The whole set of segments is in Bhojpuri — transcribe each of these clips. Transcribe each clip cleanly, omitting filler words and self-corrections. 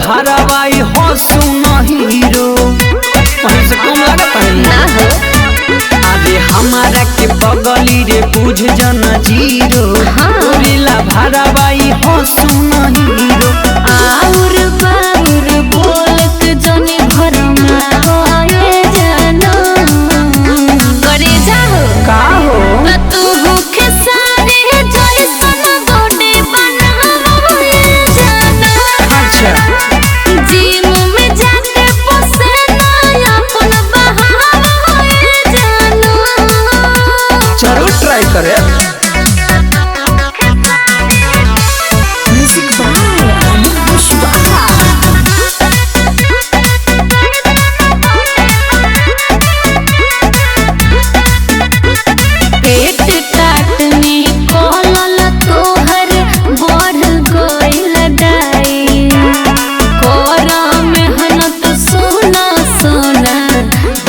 भरवाई हो सुनो हीरो से कम लागत है ना हो। अरे हमारा के बगली रे बुझ जना जीरो तोरेला भरवाई हो सुनो हीरो। आउर बाउर बोलत जने घर में आए जाना करे जाओ का हो तू भूखे सारे जैसन बॉडी बनाए जाना। अच्छा जिम में जाके पसेना अपन बहाए जाना। जरूर ट्राई करे। पेट काटने कोलल तोहर बढ़ गइल दाई। कोरा मेहनत सोना सोना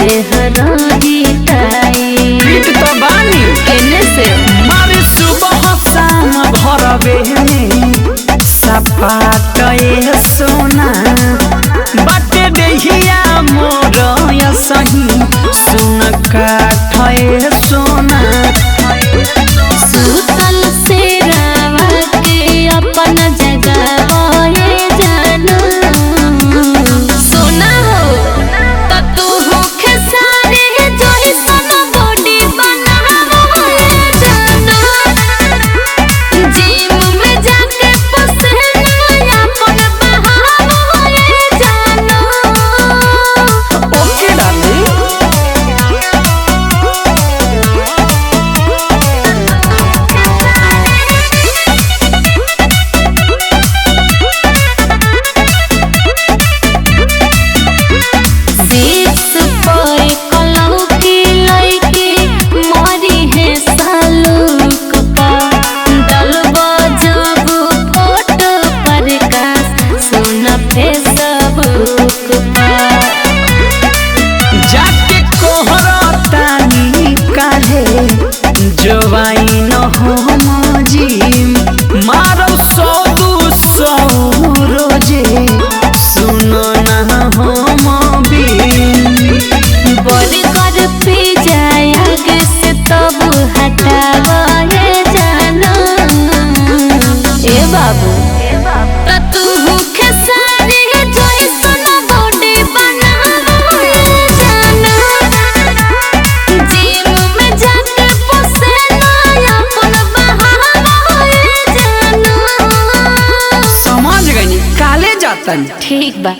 देह रही ताई। पीट तो बानी केने से मारे सुबह शाम भरवे में सपाटे सोना बाटे देहिया मोर या सही सुन काठे सोना। सुतल से रावा के अपन जगावे जाना। सोना हो त तू होखे सारे जैसन बॉडी बनावे जाना। जिम में जाके पसेना अपन बहावे जाना। ओके डाली सिक्स पर कलौ की लइके मरी है सालुक पा। डलबा जब फोटो पर का सुन फेसबुक पा। जाके कोहरतानी काहे जवाई न हो मजीम मारो सौ रोजे सुनो ना हो बर्गर पिज्जा आगे से तब हटावे जाना। ए बाबू त तू भूखे सारे जैसन बॉडी बनावे जाना। जिम में जाके पसेना अपन बहावे जाना। समझ गई काले जातन ठीक बा।